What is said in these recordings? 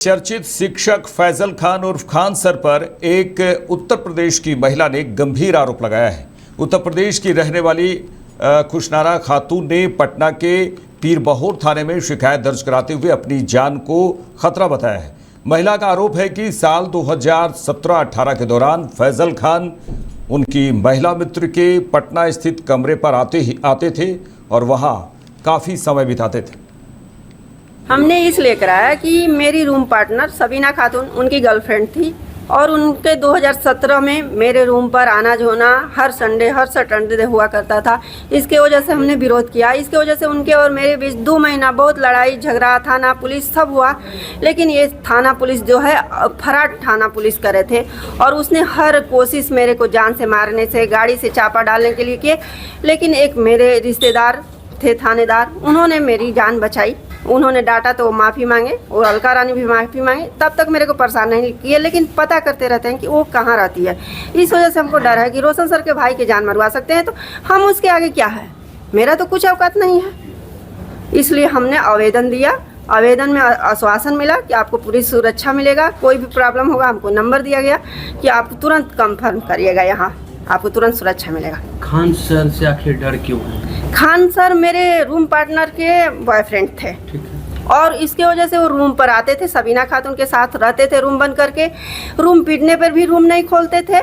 चर्चित शिक्षक फैजल खान उर्फ खान सर पर एक उत्तर प्रदेश की महिला ने गंभीर आरोप लगाया है। उत्तर प्रदेश की रहने वाली खुशनारा खातून ने पटना के पीरबहोर थाने में शिकायत दर्ज कराते हुए अपनी जान को खतरा बताया है। महिला का आरोप है कि साल 2017-18 के दौरान फैजल खान उनकी महिला मित्र के पटना स्थित कमरे पर आते थे और वहां काफ़ी समय बिताते थे। हमने इसलिए कराया कि मेरी रूम पार्टनर सबीना खातून उनकी गर्लफ्रेंड थी और उनके 2017 में मेरे रूम पर आना जाना हर संडे हर सैटरडे हुआ करता था। इसके वजह से हमने विरोध किया। इसके वजह से उनके और मेरे बीच 2 महीना बहुत लड़ाई झगड़ा, थाना पुलिस सब हुआ। लेकिन ये थाना पुलिस जो है फराड थाना पुलिस करे थे और उसने हर कोशिश मेरे को जान से मारने से, गाड़ी से चापा डालने के लिए किए। लेकिन एक मेरे रिश्तेदार थे थानेदार, उन्होंने मेरी जान बचाई। उन्होंने डांटा तो माफ़ी मांगे और अलका रानी भी माफ़ी मांगे। तब तक मेरे को परेशान नहीं किए, लेकिन पता करते रहते हैं कि वो कहाँ रहती है। इस वजह से हमको डर है कि रोशन सर के भाई के जान मरवा सकते हैं, तो हम उसके आगे क्या है। मेरा तो कुछ औकात नहीं है। इसलिए हमने आवेदन दिया। आवेदन में आश्वासन मिला कि आपको पूरी सुरक्षा मिलेगा। कोई भी प्रॉब्लम होगा हमको नंबर दिया गया कि आप तुरंत कंफर्म करिएगा, यहाँ आपको तुरंत सुरक्षा मिलेगा। खान सर से आखिर डर क्यों है? खान सर मेरे रूम पार्टनर के बॉयफ्रेंड थे और इसके वजह से वो रूम पर आते थे, सबीना खातून के साथ रहते थे रूम बंद करके। रूम पीटने पर भी रूम नहीं खोलते थे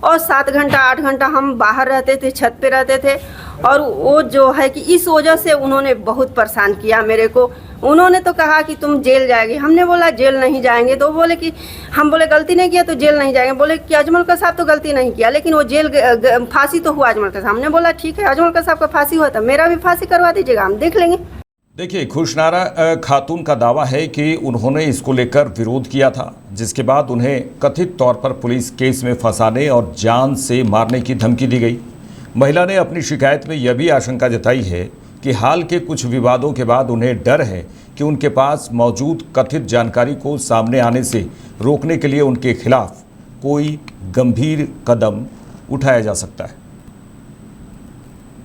और 7 घंटा 8 घंटा हम बाहर रहते थे, छत पे रहते थे। और वो जो है कि इस वजह से उन्होंने बहुत परेशान किया मेरे को। उन्होंने तो कहा कि तुम जेल जाएगी। हमने बोला जेल नहीं जाएंगे। तो बोले कि हम बोले गलती नहीं किया तो जेल नहीं जाएंगे। बोले कि अजमल का साहब तो गलती नहीं किया, लेकिन वो जेल फांसी तो हुआ अजमल का साहब। हमने बोला ठीक है, अजमल का साहब का फांसी हुआ था, मेरा भी फांसी करवा दीजिएगा, हम देख लेंगे। देखिए, खुशनारा खातून का दावा है कि उन्होंने इसको लेकर विरोध किया था, जिसके बाद उन्हें कथित तौर पर पुलिस केस में फंसाने और जान से मारने की धमकी दी गई। महिला ने अपनी शिकायत में यह भी आशंका जताई है कि हाल के कुछ विवादों के बाद उन्हें डर है कि उनके पास मौजूद कथित जानकारी को सामने आने से रोकने के लिए उनके खिलाफ कोई गंभीर कदम उठाया जा सकता है।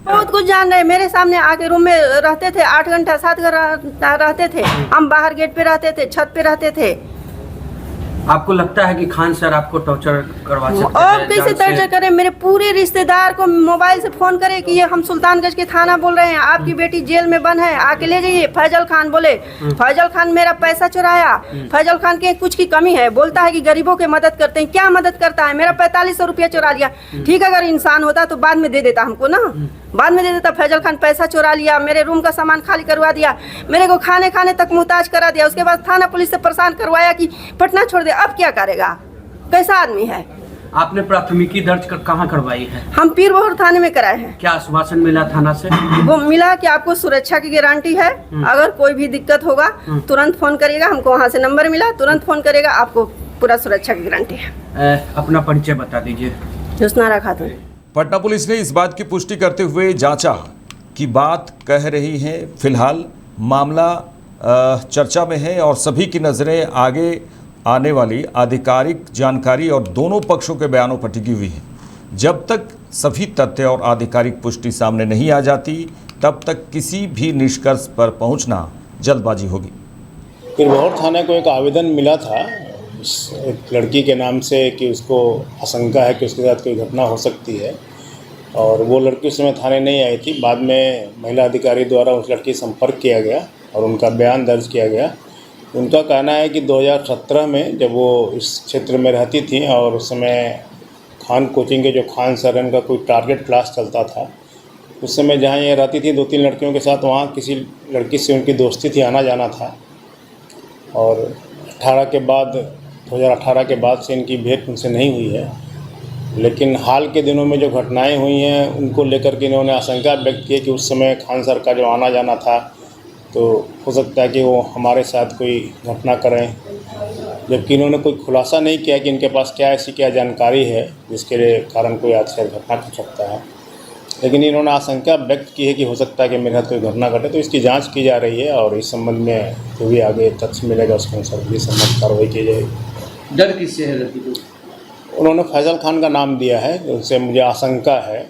बहुत कुछ जान रहे। मेरे सामने आके रूम में रहते थे, 8 घंटा 7 घंटा रहते थे। हम बाहर गेट पे रहते थे, छत पे रहते थे। आपको लगता है कि खान सर आपको टॉर्चर करवा सकते हैं? और कैसे टॉर्चर करें? मेरे पूरे रिश्तेदार को मोबाइल से फोन करे कि ये हम सुल्तानगंज के थाना बोल रहे हैं, आपकी बेटी जेल में बंद है, आके ले जाइए। फैजल खान बोले, फैजल खान मेरा पैसा चुराया। फैजल खान के कुछ की कमी है, बोलता है कि गरीबों की मदद करते हैं। क्या मदद करता है? मेरा 4500 रुपया चुरा लिया। ठीक है, अगर इंसान होता तो बाद में दे देता हमको ना, बाद में दे देता। फैजल खान पैसा चुरा लिया, मेरे रूम का सामान खाली करवा दिया, मेरे को खाने तक मुहताज करा दिया। उसके बाद थाना पुलिस से परेशान करवाया कि पटना छोड़ दे। अब क्या करेगा? कैसा आदमी है? आपने प्राथमिकी दर्ज कहाँ करवाई है? हम पीरबहोर थाने में कराए हैं। क्या आश्वासन मिला थाना से? वो मिला कि आपको सुरक्षा की गारंटी है, अगर कोई भी दिक्कत होगा तुरंत फोन करिएगा। हमको वहाँ से नंबर मिला, तुरंत फोन करेगा, आपको पूरा सुरक्षा की गारंटी है। अपना परिचय बता दीजिए। खुशनारा खातून। पटना पुलिस ने इस बात की पुष्टि करते हुए जांचा की बात कह रही है। फिलहाल मामला चर्चा में है और सभी की नज़रें आगे आने वाली आधिकारिक जानकारी और दोनों पक्षों के बयानों पर टिकी हुई है। जब तक सभी तथ्य और आधिकारिक पुष्टि सामने नहीं आ जाती, तब तक किसी भी निष्कर्ष पर पहुंचना जल्दबाजी होगी। पीरबहोर थाने को एक आवेदन मिला था एक लड़की के नाम से कि उसको आशंका है कि उसके साथ कोई घटना हो सकती है, और वो लड़की उस समय थाने नहीं आई थी। बाद में महिला अधिकारी द्वारा उस लड़की से संपर्क किया गया और उनका बयान दर्ज किया गया। उनका कहना है कि 2017 में जब वो इस क्षेत्र में रहती थी और उस समय खान कोचिंग के जो खान सर उनका कोई टारगेट क्लास चलता था, उस समय जहाँ ये रहती थी 2-3 लड़कियों के साथ, वहाँ किसी लड़की से उनकी दोस्ती थी, आना जाना था। और 2018 के बाद से इनकी भेंट उनसे नहीं हुई है। लेकिन हाल के दिनों में जो घटनाएं हुई हैं उनको लेकर के इन्होंने आशंका व्यक्त की कि उस समय खान सर का जो आना जाना था, तो हो सकता है कि वो हमारे साथ कोई घटना करें, जबकि इन्होंने कोई खुलासा नहीं किया कि इनके पास क्या जानकारी है जिसके कारण कोई आश्चर्य घटना हो सकता है। लेकिन इन्होंने आशंका व्यक्त की है कि हो सकता है कि मेरे साथ कोई घटना घटे। तो इसकी जांच की जा रही है और इस संबंध में जो भी आगे तथ्य मिलेगा उसके अनुसार भी संबंध कार्रवाई की जाएगी। डर किससे है लड़की को? उन्होंने फैजल खान का नाम दिया है, उनसे मुझे आशंका है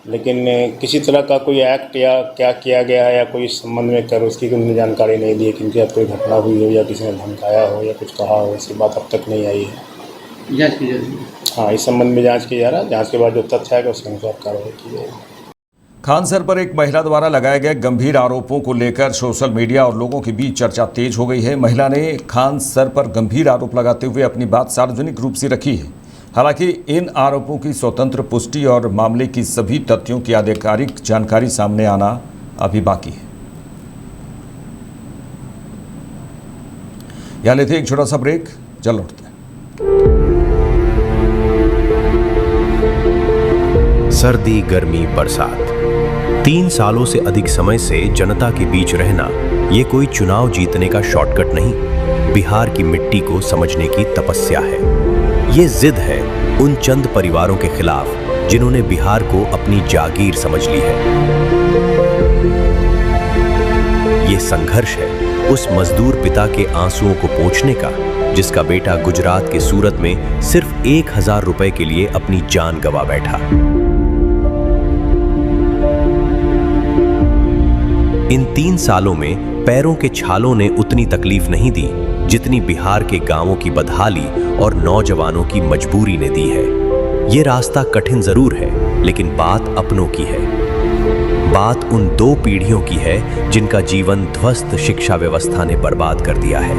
लेकिन किसी तरह का कोई एक्ट या क्या किया गया है या कोई इस संबंध में कर उसकी कोई जानकारी नहीं दी है कि इनके साथ कोई घटना हुई हो या किसी ने धमकाया हो या कुछ कहा हो, ऐसी बात अब तक नहीं आई है। जांच की जा रही है। हाँ, इस संबंध में जांच की जा रहा है। जांच के बाद जो तथ्य आएगा उसके अनुसार कार्रवाई की जाएगी। खान सर पर एक महिला द्वारा लगाए गए गंभीर आरोपों को लेकर सोशल मीडिया और लोगों के बीच चर्चा तेज हो गई है। महिला ने खान सर पर गंभीर आरोप लगाते हुए अपनी बात सार्वजनिक रूप से रखी है। हालांकि इन आरोपों की स्वतंत्र पुष्टि और मामले की सभी तथ्यों की आधिकारिक जानकारी सामने आना अभी बाकी है। यहाँ लेते एक छोटा सा ब्रेक, चल लौटते हैं। सर्दी, गर्मी, बरसात, 3 सालों से अधिक समय से जनता के बीच रहना ये कोई चुनाव जीतने का शॉर्टकट नहीं, बिहार की मिट्टी को समझने की तपस्या है। ये जिद है उन चंद परिवारों के खिलाफ जिन्होंने बिहार को अपनी जागीर समझ ली है। ये संघर्ष है उस मजदूर पिता के आंसुओं को पोंछने का जिसका बेटा गुजरात के सूरत में सिर्फ 1000 रुपए के लिए अपनी जान गंवा बैठा। इन 3 सालों में पैरों के छालों ने उतनी तकलीफ नहीं दी जितनी बिहार के गांवों की बदहाली और नौजवानों की मजबूरी ने दी है। ये रास्ता कठिन जरूर है, लेकिन बात अपनों की है। बात उन 2 पीढ़ियों की है जिनका जीवन ध्वस्त शिक्षा व्यवस्था ने बर्बाद कर दिया है।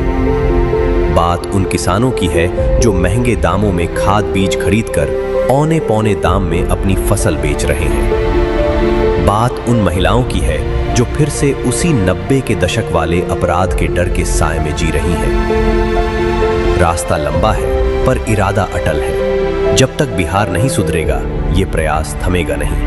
बात उन किसानों की है जो महंगे दामों में खाद बीज खरीदकर औने पौने दाम में अपनी फसल बेच रहे हैं। बात उन महिलाओं की है जो फिर से उसी 90 के दशक वाले अपराध के डर के साए में जी रही हैं। रास्ता लंबा है पर इरादा अटल है। जब तक बिहार नहीं सुधरेगा, ये प्रयास थमेगा नहीं।